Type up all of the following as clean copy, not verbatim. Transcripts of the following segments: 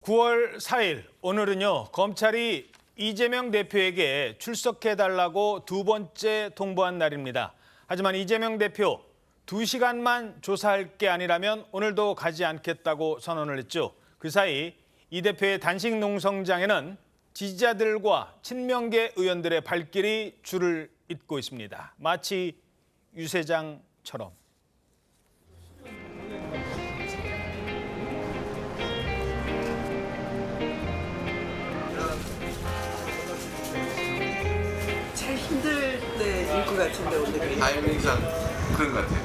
9월 4일 오늘은요 검찰이 이재명 대표에게 출석해달라고 두 번째 통보한 날입니다. 하지만 이재명 대표 2시간만 조사할 게 아니라면 오늘도 가지 않겠다고 선언을 했죠. 그 사이 이 대표의 단식 농성장에는 지지자들과 친명계 의원들의 발길이 줄을 잇고 있습니다. 마치 유세장처럼. 제일 힘들 때일 것 같은데 오늘이 타이밍상 그런 것 같아요.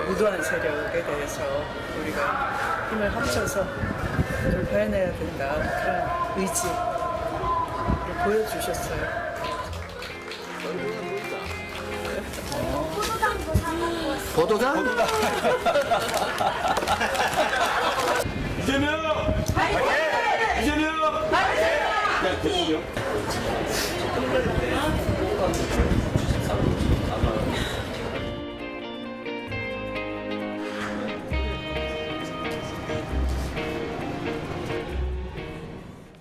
무도한 세력에 대해서 우리가 힘을 합쳐서 돌파해내야 된다 그런 의지를 보여주셨어요. 보도장? 이재명! 이재명! 야, 대통령.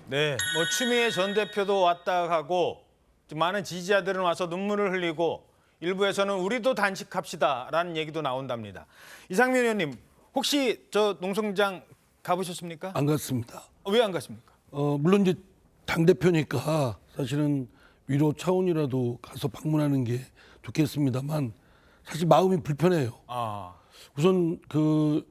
네, 추미애 전 대표도 왔다 가고 많은 지지자들은 와서 눈물을 흘리고 일부에서는 우리도 단식합시다라는 얘기도 나온답니다. 이상민 의원님, 혹시 저 농성장 가보셨습니까? 안 갔습니다. 왜 안 갔습니까? 물론 이제 당대표니까 사실은 위로 차원이라도 가서 방문하는 게 좋겠습니다만 사실 마음이 불편해요. 우선 그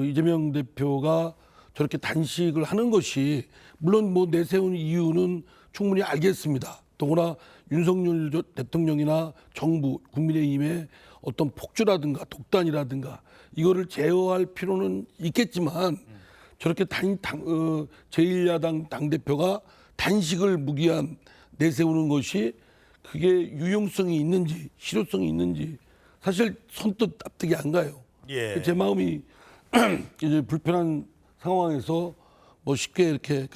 이재명 대표가 저렇게 단식을 하는 것이 물론 뭐 내세운 이유는 충분히 알겠습니다. 더구나 윤석열 대통령이나 정부, 국민의힘의 어떤 폭주라든가 독단이라든가 이거를 제어할 필요는 있겠지만 저렇게 제1야당 당대표가 단식을 무기한 내세우는 것이 그게 유용성이 있는지 실효성이 있는지 사실 선뜻 납득이 안 가요. 예. 제 마음이 이제 불편한 상황에서 뭐 쉽게 이렇게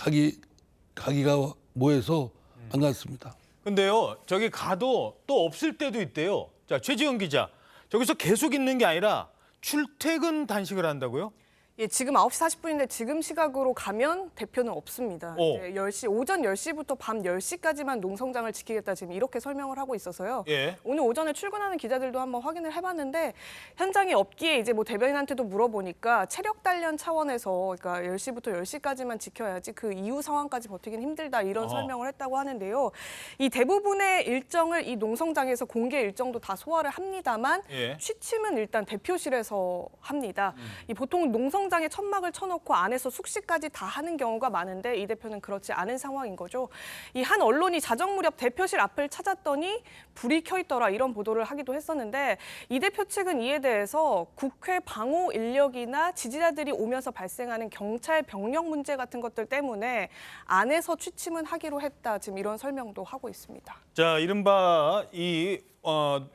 가기가 뭐해서 안 갔습니다. 근데요, 저기 가도 또 없을 때도 있대요. 자, 최지은 기자, 저기서 계속 있는 게 아니라 출퇴근 단식을 한다고요? 예, 지금 9시 40분인데 지금 시각으로 가면 대표는 없습니다. 네, 10시, 오전 10시부터 밤 10시까지만 농성장을 지키겠다 지금 이렇게 설명을 하고 있어서요. 예. 오늘 오전에 출근하는 기자들도 한번 확인을 해봤는데 현장에 없기에 이제 뭐 대변인한테도 물어보니까 체력 단련 차원에서 그러니까 10시부터 10시까지만 지켜야지 그 이후 상황까지 버티긴 힘들다 이런 설명을 했다고 하는데요. 이 대부분의 일정을 이 농성장에서 공개 일정도 다 소화를 합니다만 예. 취침은 일단 대표실에서 합니다. 이 보통 농성장에 천막을 쳐놓고 안에서 숙식까지 다 하는 경우가 많은데 이 대표는 그렇지 않은 상황인 거죠. 이 한 언론이 자정 무렵 대표실 앞을 찾았더니 불이 켜 있더라 이런 보도를 하기도 했었는데 이 대표 측은 이에 대해서 국회 방호 인력이나 지지자들이 오면서 발생하는 경찰 병력 문제 같은 것들 때문에 안에서 취침은 하기로 했다. 지금 이런 설명도 하고 있습니다. 자, 이른바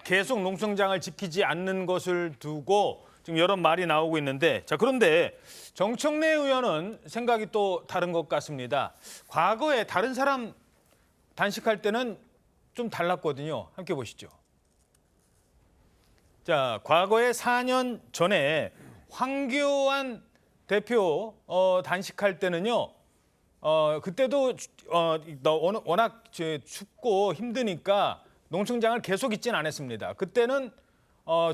계속 농성장을 지키지 않는 것을 두고 지금 여러 말이 나오고 있는데, 자, 그런데 정청래 의원은 생각이 또 다른 것 같습니다. 과거에 다른 사람 단식할 때는 좀 달랐거든요. 함께 보시죠. 자, 과거에 4년 전에 황교안 대표 단식할 때는요. 그때도 워낙 춥고 힘드니까 농성장을 계속 있지는 않았습니다. 그때는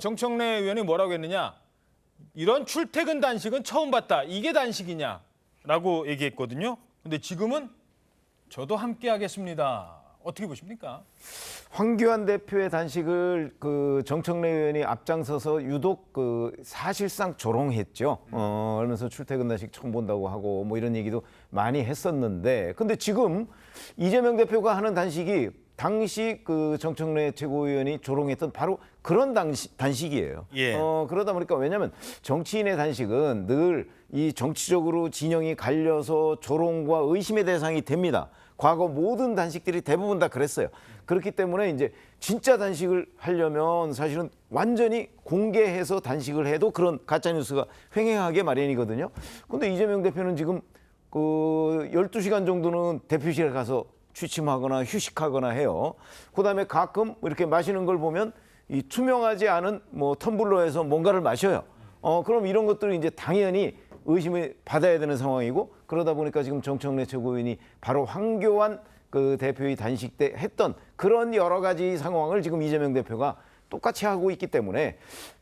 정청래 의원이 뭐라고 했느냐? 이런 출퇴근 단식은 처음 봤다. 이게 단식이냐라고 얘기했거든요. 근데 지금은 저도 함께 하겠습니다. 어떻게 보십니까? 황교안 대표의 단식을 정청래 의원이 앞장서서 유독 사실상 조롱했죠. 그러면서 출퇴근 단식 처음 본다고 하고 뭐 이런 얘기도 많이 했었는데, 근데 지금 이재명 대표가 하는 단식이 당시 정청래 최고위원이 조롱했던 바로 그런 단식이에요. 예. 그러다 보니까 왜냐하면 정치인의 단식은 늘 이 정치적으로 진영이 갈려서 조롱과 의심의 대상이 됩니다. 과거 모든 단식들이 대부분 다 그랬어요. 그렇기 때문에 이제 진짜 단식을 하려면 사실은 완전히 공개해서 단식을 해도 그런 가짜뉴스가 횡행하게 마련이거든요. 근데 이재명 대표는 지금 12시간 정도는 대표실에 가서 취침하거나 휴식하거나 해요. 그다음에 가끔 이렇게 마시는 걸 보면 이 투명하지 않은 뭐 텀블러에서 뭔가를 마셔요. 그럼 이런 것들은 이제 당연히 의심을 받아야 되는 상황이고 그러다 보니까 지금 정청래 최고위원이 바로 황교안 그 대표의 단식 때 했던 그런 여러 가지 상황을 지금 이재명 대표가 똑같이 하고 있기 때문에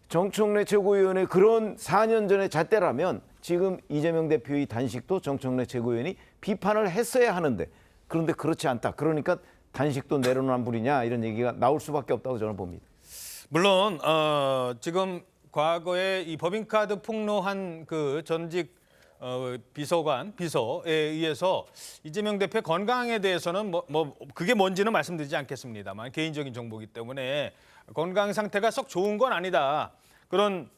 정청래 최고위원의 그런 4년 전의 잣대라면 지금 이재명 대표의 단식도 정청래 최고위원이 비판을 했어야 하는데 그런데 그렇지 않다. 그러니까 단식도 내로남불이냐 이런 얘기가 나올 수밖에 없다고 저는 봅니다. 물론 지금 과거에 이 법인카드 폭로한 그 전직 비서에 의해서 이재명 대표의 건강에 대해서는 뭐 그게 뭔지는 말씀드리지 않겠습니다만 개인적인 정보이기 때문에 건강 상태가 썩 좋은 건 아니다. 그런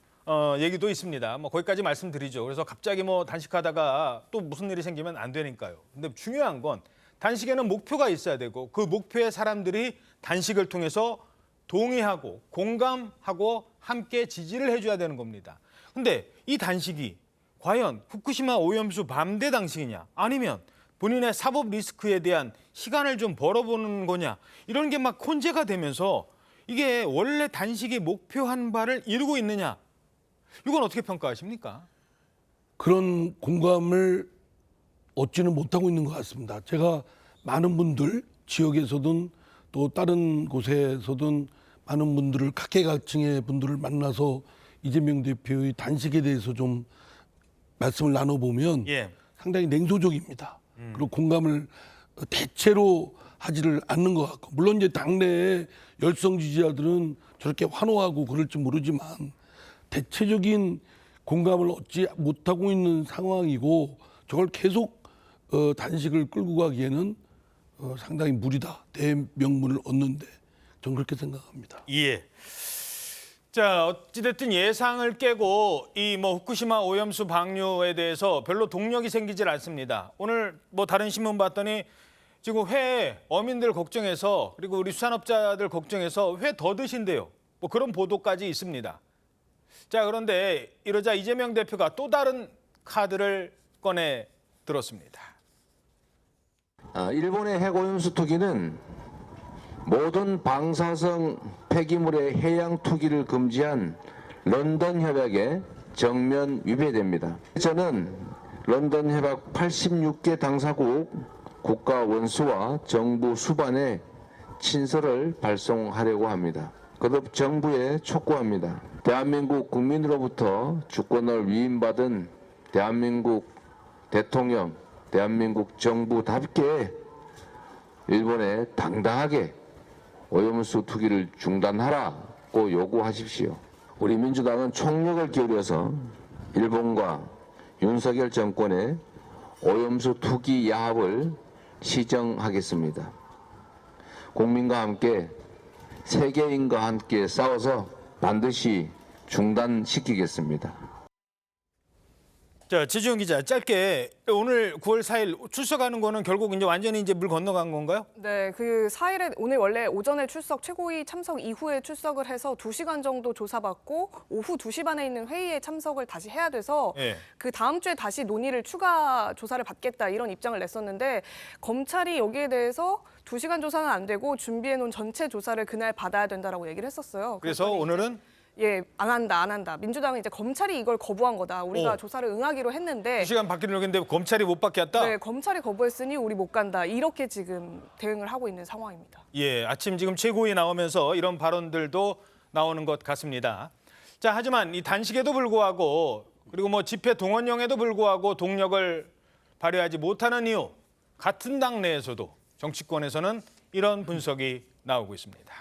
얘기도 있습니다. 뭐 거기까지 말씀드리죠. 그래서 갑자기 뭐 단식하다가 또 무슨 일이 생기면 안 되니까요. 근데 중요한 건 단식에는 목표가 있어야 되고 그 목표에 사람들이 단식을 통해서 동의하고 공감하고 함께 지지를 해줘야 되는 겁니다. 근데 이 단식이 과연 후쿠시마 오염수 밤대 단식이냐 아니면 본인의 사법 리스크에 대한 시간을 좀 벌어보는 거냐 이런 게 막 혼재가 되면서 이게 원래 단식이 목표한 바를 이루고 있느냐 이건 어떻게 평가하십니까? 그런 공감을 얻지는 못하고 있는 것 같습니다. 제가 많은 분들 지역에서든 또 다른 곳에서든 많은 분들을 각계각층의 분들을 만나서 이재명 대표의 단식에 대해서 좀 말씀을 나눠보면 예. 상당히 냉소적입니다. 그리고 공감을 대체로 하지를 않는 것 같고 물론 이제 당내의 열성 지지자들은 저렇게 환호하고 그럴지 모르지만 대체적인 공감을 얻지 못하고 있는 상황이고 저걸 계속 단식을 끌고 가기에는 상당히 무리다. 대명분을 얻는데 저는 그렇게 생각합니다. 예. 자, 어찌됐든 예상을 깨고 이 뭐 후쿠시마 오염수 방류에 대해서 별로 동력이 생기질 않습니다. 오늘 뭐 다른 신문 봤더니 지금 회 어민들 걱정해서 그리고 우리 수산업자들 걱정해서 회 더 드신대요. 뭐 그런 보도까지 있습니다. 자, 그런데 이러자 이재명 대표가 또 다른 카드를 꺼내 들었습니다. 일본의 핵오염수 투기는 모든 방사성 폐기물의 해양 투기를 금지한 런던 협약에 정면 위배됩니다. 저는 런던 협약 86개 당사국 국가 원수와 정부 수반에 친서를 발송하려고 합니다. 거듭 정부에 촉구합니다. 대한민국 국민으로부터 주권을 위임받은 대한민국 대통령, 대한민국 정부답게 일본에 당당하게 오염수 투기를 중단하라고 요구하십시오. 우리 민주당은 총력을 기울여서 일본과 윤석열 정권의 오염수 투기 야합을 시정하겠습니다. 국민과 함께 세계인과 함께 싸워서 반드시 중단시키겠습니다. 자, 지지훈 기자, 짧게 오늘 9월 4일 출석하는 거는 결국 이제 완전히 이제 물 건너간 건가요? 네, 그 4일에 오늘 원래 오전에 출석 최고위 참석 이후에 출석을 해서 2시간 정도 조사받고 오후 2시 반에 있는 회의에 참석을 다시 해야 돼서 예. 그 다음 주에 다시 논의를 추가 조사를 받겠다 이런 입장을 냈었는데 검찰이 여기에 대해서 2시간 조사는 안 되고 준비해 놓은 전체 조사를 그날 받아야 된다라고 얘기를 했었어요. 그래서 그랬더니 오늘은 안 한다. 민주당은 이제 검찰이 이걸 거부한 거다. 우리가 오. 조사를 응하기로 했는데 2시간 받기로 했는데 검찰이 못 받겠다? 네, 검찰이 거부했으니 우리 못 간다. 이렇게 지금 대응을 하고 있는 상황입니다. 예, 아침 지금 최고위 나오면서 이런 발언들도 나오는 것 같습니다. 자, 하지만 이 단식에도 불구하고 그리고 뭐 집회 동원령에도 불구하고 동력을 발휘하지 못하는 이유, 같은 당 내에서도 정치권에서는 이런 분석이 나오고 있습니다.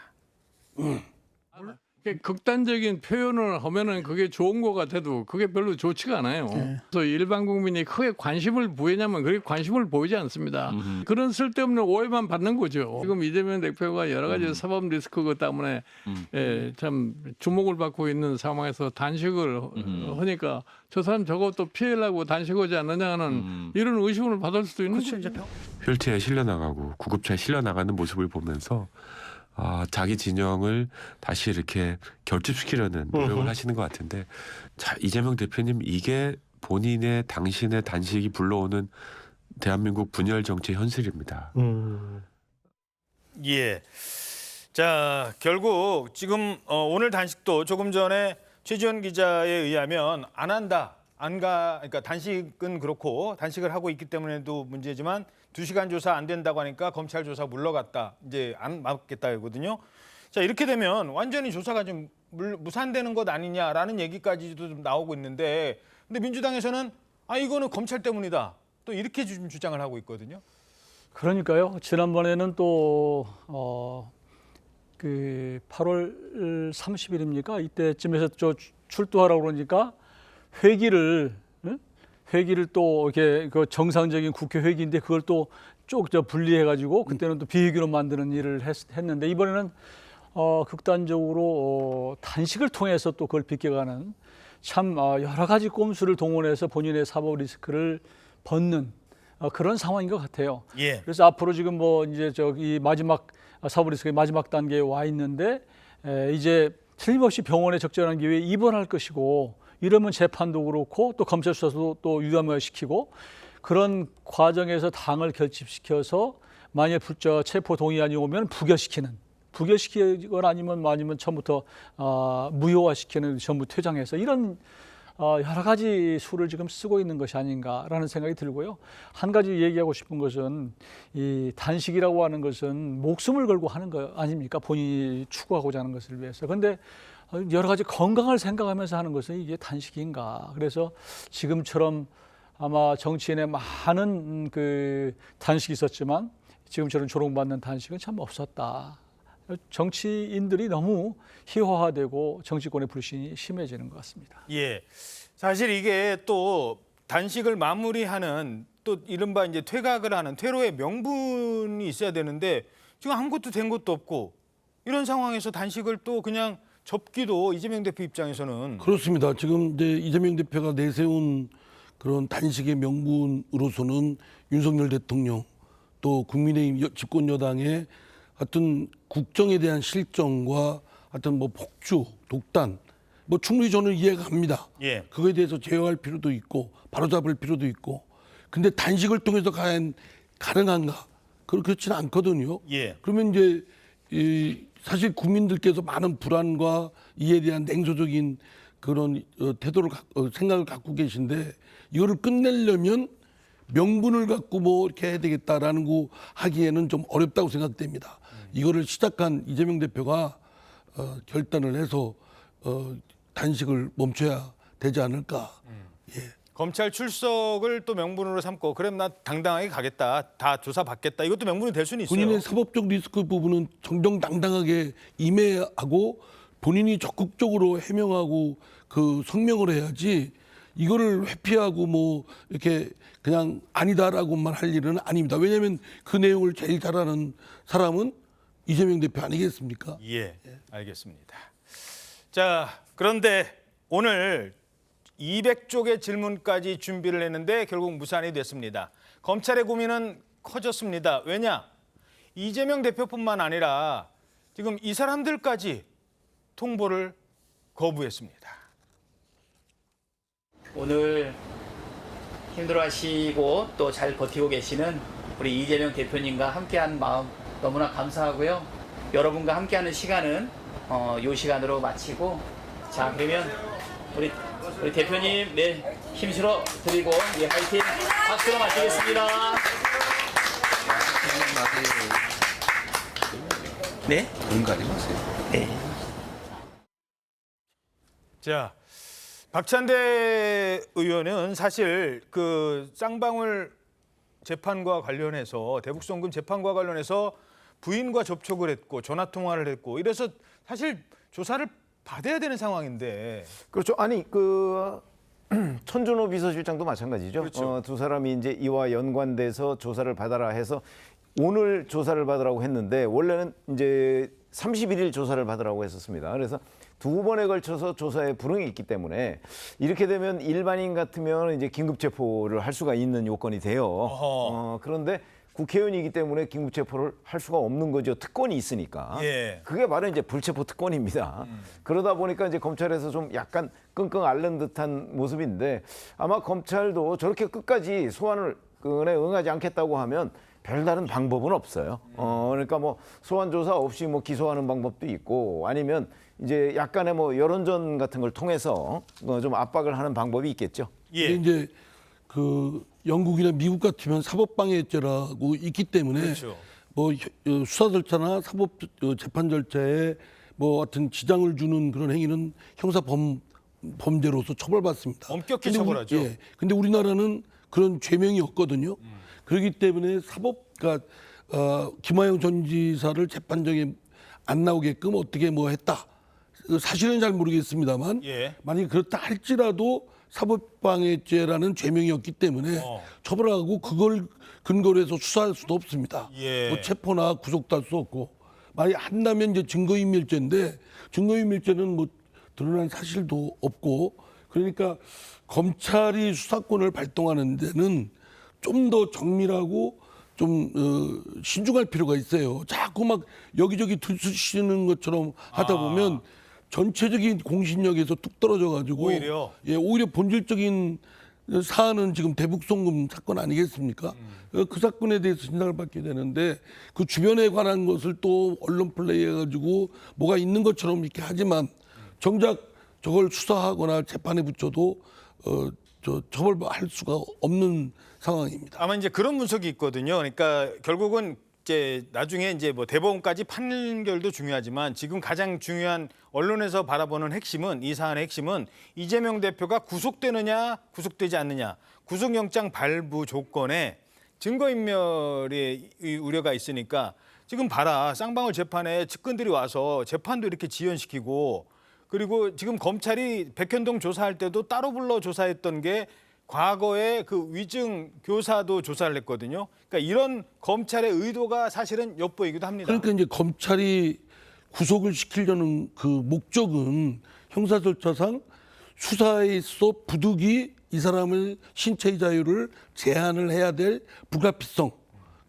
극단적인 표현을 하면은 그게 좋은 것 같아도 그게 별로 좋지가 않아요. 그래서 일반 국민이 크게 관심을 보이냐면 그렇게 관심을 보이지 않습니다. 그런 쓸데없는 오해만 받는 거죠. 지금 이재명 대표가 여러 가지 사법 리스크 때문에 참 주목을 받고 있는 상황에서 단식을 하니까 저 사람 저것도 피해려고 단식하지 않느냐는 이런 의심을 받을 수도 있는 거죠. 휠체어에 실려나가고 구급차에 실려나가는 모습을 보면서 자기 진영을 다시 이렇게 결집시키려는 노력을 하시는 것 같은데, 자, 이재명 대표님, 이게 본인의 당신의 단식이 불러오는 대한민국 분열 정치의 현실입니다. 예. 자, 결국 지금 오늘 단식도 조금 전에 최지원 기자에 의하면 안 한다. 그러니까 단식은 그렇고 단식을 하고 있기 때문에도 문제지만 2시간 조사 안 된다고 하니까 검찰 조사 물러갔다. 이제 안 맞겠다 이거든요. 자, 이렇게 되면 완전히 조사가 좀 무산되는 것 아니냐라는 얘기까지도 좀 나오고 있는데 근데 민주당에서는 이거는 검찰 때문이다. 또 이렇게 좀 주장을 하고 있거든요. 그러니까요. 지난번에는 또 그 8월 30일입니까? 이때쯤에서 출두하라고 그러니까 회기를 또 이렇게 그 정상적인 국회 회기인데 그걸 또 쭉 분리해가지고 그때는 또 비회기로 만드는 일을 했는데 이번에는 극단적으로 단식을 통해서 또 그걸 비껴가는 참 여러 가지 꼼수를 동원해서 본인의 사법 리스크를 벗는 그런 상황인 것 같아요. 예. 그래서 앞으로 지금 뭐 이제 저기 마지막 사법 리스크의 마지막 단계에 와 있는데 이제 틀림없이 병원에 적절한 기회에 입원할 것이고 이러면 재판도 그렇고 또 검찰 수사도 또 유감화시키고 그런 과정에서 당을 결집시켜서 만약 체포 동의안이 오면 부결시키거나 아니면 처음부터 무효화시키는 전부 퇴장해서 이런 여러 가지 수를 지금 쓰고 있는 것이 아닌가라는 생각이 들고요. 한 가지 얘기하고 싶은 것은 이 단식이라고 하는 것은 목숨을 걸고 하는 거 아닙니까? 본인이 추구하고자 하는 것을 위해서. 그런데 여러 가지 건강을 생각하면서 하는 것은 이게 단식인가? 그래서 지금처럼 아마 정치인의 많은 그 단식이 있었지만 지금처럼 조롱받는 단식은 참 없었다. 정치인들이 너무 희화화되고 정치권의 불신이 심해지는 것 같습니다. 예. 사실 이게 또 단식을 마무리하는 또 이른바 이제 퇴각을 하는 퇴로의 명분이 있어야 되는데 지금 아무것도 된 것도 없고 이런 상황에서 단식을 또 그냥 접기도 이재명 대표 입장에서는 그렇습니다. 지금 이제 이재명 대표가 내세운 그런 단식의 명분으로서는 윤석열 대통령 또 국민의힘 집권 여당의 하여튼 국정에 대한 실정과 하여튼 뭐 폭주, 독단 뭐 충분히 저는 이해가 갑니다. 예. 그거에 대해서 제어할 필요도 있고 바로잡을 필요도 있고 근데 단식을 통해서 가능한가? 그렇지는 않거든요. 예. 그러면 이제 사실 국민들께서 많은 불안과 이에 대한 냉소적인 그런 태도를 생각을 갖고 계신데 이거를 끝내려면 명분을 갖고 뭐 이렇게 해야 되겠다라는 거 하기에는 좀 어렵다고 생각됩니다. 이거를 시작한 이재명 대표가 결단을 해서 단식을 멈춰야 되지 않을까. 예. 검찰 출석을 또 명분으로 삼고 그럼 나 당당하게 가겠다. 다 조사받겠다. 이것도 명분이 될 수는 있어요. 본인의 사법적 리스크 부분은 정정당당하게 임해하고 본인이 적극적으로 해명하고 그 성명을 해야지 이거를 회피하고 뭐 이렇게 그냥 아니다라고만 할 일은 아닙니다. 왜냐하면 그 내용을 제일 잘 아는 사람은 이재명 대표 아니겠습니까? 예, 알겠습니다. 자, 그런데 오늘 200쪽의 질문까지 준비를 했는데 결국 무산이 됐습니다. 검찰의 고민은 커졌습니다. 왜냐? 이재명 대표뿐만 아니라 지금 이 사람들까지 통보를 거부했습니다. 오늘 힘들어하시고 또 잘 버티고 계시는 우리 이재명 대표님과 함께한 마음 너무나 감사하고요. 여러분과 함께하는 시간은 이 시간으로 마치고 자 그러면 우리 대표님 힘실어 드리고 화이팅 박수로 마치겠습니다. 네? 눈 가리고 하세요. 네. 자, 박찬대 의원은 사실 그 쌍방울 재판과 관련해서 대북송금 재판과 관련해서 부인과 접촉을 했고 전화 통화를 했고 이래서 사실 조사를 받아야 되는 상황인데 그렇죠. 아니 그 천준호 비서실장도 마찬가지죠. 그렇죠. 두 사람이 이제 이와 연관돼서 조사를 받아라 해서 오늘 조사를 받으라고 했는데 원래는 이제 31일 조사를 받으라고 했었습니다. 그래서 두 번에 걸쳐서 조사에 불응이 있기 때문에 이렇게 되면 일반인 같으면 이제 긴급 체포를 할 수가 있는 요건이 돼요. 그런데 국회의원이기 때문에 긴급 체포를 할 수가 없는 거죠. 특권이 있으니까. 예. 그게 바로 이제 불체포 특권입니다. 그러다 보니까 이제 검찰에서 좀 약간 끙끙 앓는 듯한 모습인데 아마 검찰도 저렇게 끝까지 소환을 응하지 않겠다고 하면 별다른 방법은 없어요. 그러니까 뭐 소환 조사 없이 뭐 기소하는 방법도 있고 아니면 이제 약간의 뭐 여론전 같은 걸 통해서 좀 압박을 하는 방법이 있겠죠. 예. 근데 이제 그 영국이나 미국 같으면 사법방해죄라고 있기 때문에 그렇죠. 뭐 수사 절차나 사법 재판 절차에 뭐 같은 지장을 주는 그런 행위는 형사 범죄로서 처벌받습니다. 엄격히 근데 처벌하죠. 근데 우리나라는 그런 죄명이 없거든요. 그렇기 때문에 그러니까 김하영 전 지사를 재판정에 안 나오게끔 어떻게 뭐 했다. 사실은 잘 모르겠습니다만 예. 만약에 그렇다 할지라도 사법방해죄라는 죄명이었기 때문에 처벌하고 그걸 근거로 해서 수사할 수도 없습니다. 예. 뭐 체포나 구속도 할 수 없고 만약 한다면 이제 증거인멸죄인데 증거인멸죄는 뭐 드러난 사실도 없고 그러니까 검찰이 수사권을 발동하는 데는 좀 더 정밀하고 좀 신중할 필요가 있어요. 자꾸 막 여기저기 들쑤시는 것처럼 하다 보면 전체적인 공신력에서 뚝 떨어져가지고 오히려 본질적인 사안은 지금 대북송금 사건 아니겠습니까? 그 사건에 대해서 진단을 받게 되는데 그 주변에 관한 것을 또 언론 플레이해가지고 뭐가 있는 것처럼 이렇게 하지만 정작 저걸 수사하거나 재판에 붙여도 처벌할 수가 없는 상황입니다. 아마 이제 그런 분석이 있거든요. 그러니까 결국은 이제 나중에 이제 뭐 대법원까지 판결도 중요하지만 지금 가장 중요한 언론에서 바라보는 핵심은 이 사안의 핵심은 이재명 대표가 구속되느냐 구속되지 않느냐 구속영장 발부 조건에 증거인멸의 우려가 있으니까 지금 봐라 쌍방울 재판에 측근들이 와서 재판도 이렇게 지연시키고 그리고 지금 검찰이 백현동 조사할 때도 따로 불러 조사했던 게 과거에 그 위증 교사도 조사를 했거든요. 그러니까 이런 검찰의 의도가 사실은 엿보이기도 합니다. 그러니까 이제 검찰이 구속을 시키려는 그 목적은 형사 절차상 수사에 있어 부득이 이 사람을 신체의 자유를 제한을 해야 될 불가피성이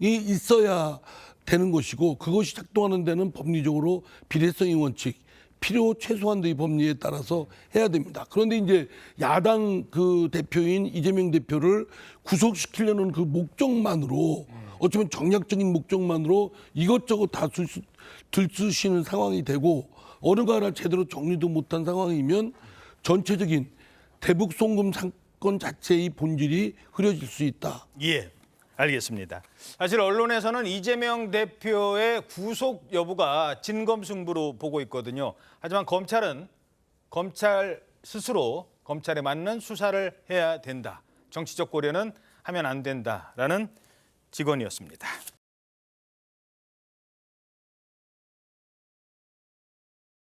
있어야 되는 것이고 그것이 작동하는 데는 법리적으로 비례성의 원칙 필요 최소한도의 법리에 따라서 해야 됩니다. 그런데 이제 야당 그 대표인 이재명 대표를 구속시키려는 그 목적만으로 어쩌면 정략적인 목적만으로 이것저것 다 들쑤시는 상황이 되고 어느가 하나 제대로 정리도 못한 상황이면 전체적인 대북 송금 사건 자체의 본질이 흐려질 수 있다. 예. 알겠습니다. 사실 언론에서는 이재명 대표의 구속 여부가 진검승부로 보고 있거든요. 하지만 검찰은 검찰 스스로 검찰에 맞는 수사를 해야 된다. 정치적 고려는 하면 안 된다라는 직언이었습니다.